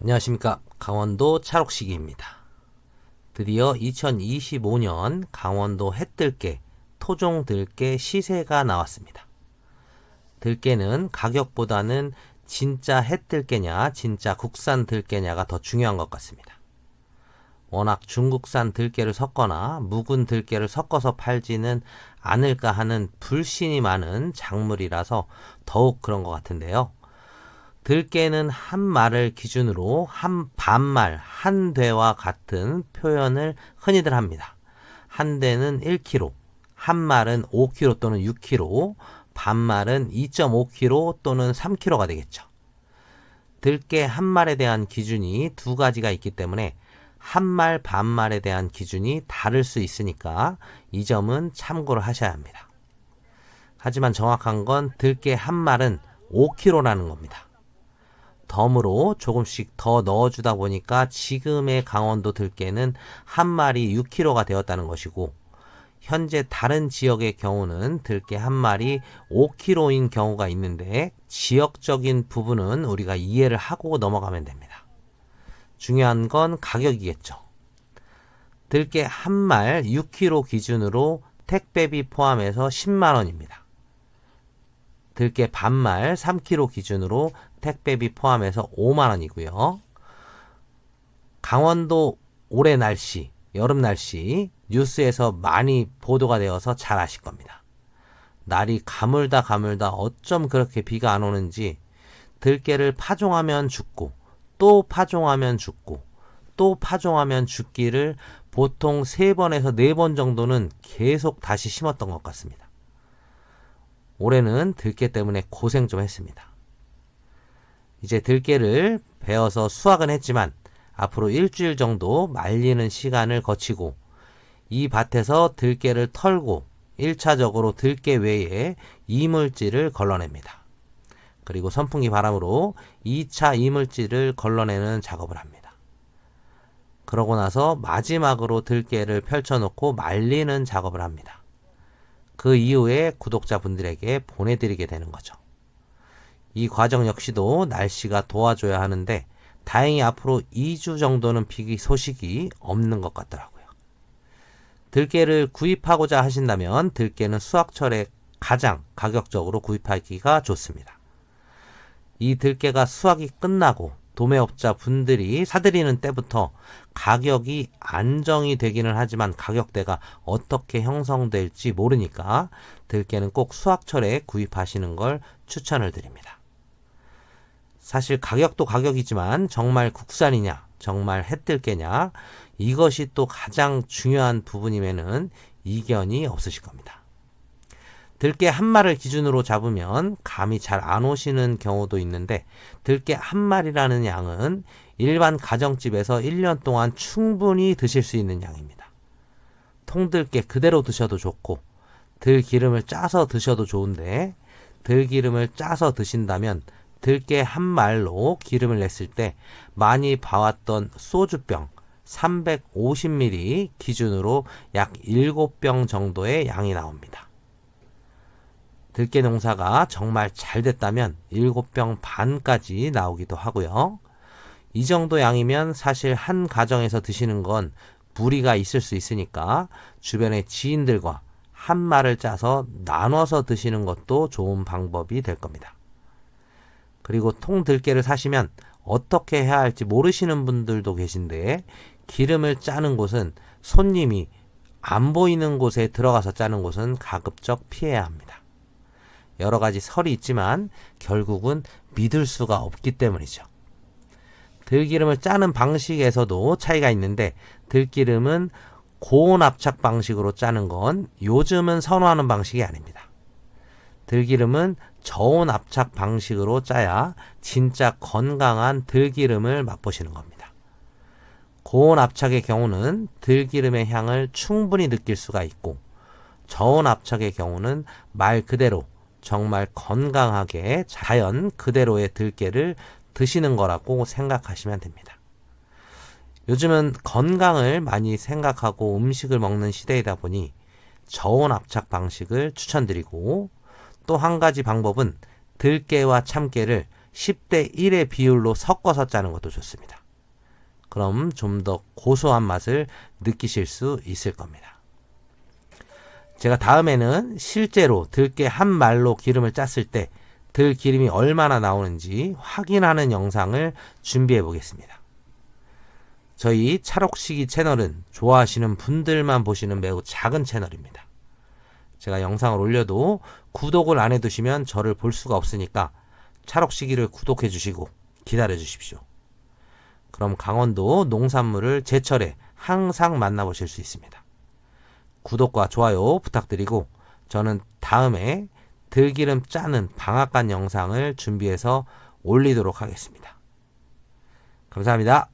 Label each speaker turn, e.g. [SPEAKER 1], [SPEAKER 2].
[SPEAKER 1] 안녕하십니까. 강원도 찰옥시기입니다. 드디어 2025년 강원도 햇들깨, 토종들깨 시세가 나왔습니다. 들깨는 가격보다는 진짜 햇들깨냐 진짜 국산 들깨냐가 더 중요한 것 같습니다. 워낙 중국산 들깨를 섞거나 묵은 들깨를 섞어서 팔지는 않을까 하는 불신이 많은 작물이라서 더욱 그런 것 같은데요. 들깨는 한 말을 기준으로 한 반말, 한 대와 같은 표현을 흔히들 합니다. 한 대는 1kg, 한 말은 5kg 또는 6kg, 반말은 2.5kg 또는 3kg가 되겠죠. 들깨 한 말에 대한 기준이 두 가지가 있기 때문에 한 말, 반말에 대한 기준이 다를 수 있으니까 이 점은 참고를 하셔야 합니다. 하지만 정확한 건 들깨 한 말은 5kg라는 겁니다. 덤으로 조금씩 더 넣어주다 보니까 지금의 강원도 들깨는 한 마리 6kg가 되었다는 것이고, 현재 다른 지역의 경우는 들깨 한 마리 5kg인 경우가 있는데 지역적인 부분은 우리가 이해를 하고 넘어가면 됩니다. 중요한 건 가격이겠죠. 들깨 한 말 6kg 기준으로 택배비 포함해서 10만원입니다. 들깨 반말 3kg 기준으로 택배비 포함해서 5만원이고요. 강원도 올해 날씨, 여름 날씨 뉴스에서 많이 보도가 되어서 잘 아실 겁니다. 날이 가물다 어쩜 그렇게 비가 안 오는지 들깨를 파종하면 죽고 또 파종하면 죽고 또 파종하면 죽기를 보통 3번에서 4번 정도는 계속 다시 심었던 것 같습니다. 올해는 들깨 때문에 고생 좀 했습니다. 이제 들깨를 베어서 수확은 했지만 앞으로 일주일 정도 말리는 시간을 거치고 이 밭에서 들깨를 털고 1차적으로 들깨 외에 이물질을 걸러냅니다. 그리고 선풍기 바람으로 2차 이물질을 걸러내는 작업을 합니다. 그러고 나서 마지막으로 들깨를 펼쳐놓고 말리는 작업을 합니다. 그 이후에 구독자분들에게 보내드리게 되는 거죠. 이 과정 역시도 날씨가 도와줘야 하는데 다행히 앞으로 2주 정도는 비 소식이 없는 것 같더라고요. 들깨를 구입하고자 하신다면 들깨는 수확철에 가장 가격적으로 구입하기가 좋습니다. 이 들깨가 수확이 끝나고 도매업자 분들이 사들이는 때부터 가격이 안정이 되기는 하지만 가격대가 어떻게 형성될지 모르니까 들깨는 꼭 수확철에 구입하시는 걸 추천을 드립니다. 사실 가격도 가격이지만 정말 국산이냐, 정말 햇들깨냐, 이것이 또 가장 중요한 부분임에는 이견이 없으실 겁니다. 들깨 한 마리를 기준으로 잡으면 감이 잘 안 오시는 경우도 있는데 들깨 한 마리라는 양은 일반 가정집에서 1년 동안 충분히 드실 수 있는 양입니다. 통들깨 그대로 드셔도 좋고 들기름을 짜서 드셔도 좋은데 들기름을 짜서 드신다면 들깨 한 말로 기름을 냈을 때 많이 봐왔던 소주병 350ml 기준으로 약 7병 정도의 양이 나옵니다. 들깨 농사가 정말 잘 됐다면 7병 반까지 나오기도 하고요. 이 정도 양이면 사실 한 가정에서 드시는 건 무리가 있을 수 있으니까 주변의 지인들과 한 말을 짜서 나눠서 드시는 것도 좋은 방법이 될 겁니다. 그리고 통들깨를 사시면 어떻게 해야 할지 모르시는 분들도 계신데 기름을 짜는 곳은 손님이 안 보이는 곳에 들어가서 짜는 곳은 가급적 피해야 합니다. 여러 가지 설이 있지만 결국은 믿을 수가 없기 때문이죠. 들기름을 짜는 방식에서도 차이가 있는데 들기름은 고온 압착 방식으로 짜는 건 요즘은 선호하는 방식이 아닙니다. 들기름은 저온 압착 방식으로 짜야 진짜 건강한 들기름을 맛보시는 겁니다. 고온 압착의 경우는 들기름의 향을 충분히 느낄 수가 있고 저온 압착의 경우는 말 그대로 정말 건강하게 자연 그대로의 들깨를 드시는 거라고 생각하시면 됩니다. 요즘은 건강을 많이 생각하고 음식을 먹는 시대이다 보니 저온 압착 방식을 추천드리고 또 한 가지 방법은 들깨와 참깨를 10대 1의 비율로 섞어서 짜는 것도 좋습니다. 그럼 좀 더 고소한 맛을 느끼실 수 있을 겁니다. 제가 다음에는 실제로 들깨 한 말로 기름을 짰을 때 들기름이 얼마나 나오는지 확인하는 영상을 준비해 보겠습니다. 저희 찰옥시기 채널은 좋아하시는 분들만 보시는 매우 작은 채널입니다. 제가 영상을 올려도 구독을 안 해두시면 저를 볼 수가 없으니까 찰옥시기를 구독해 주시고 기다려 주십시오. 그럼 강원도 농산물을 제철에 항상 만나보실 수 있습니다. 구독과 좋아요 부탁드리고 저는 다음에 들기름 짜는 방앗간 영상을 준비해서 올리도록 하겠습니다. 감사합니다.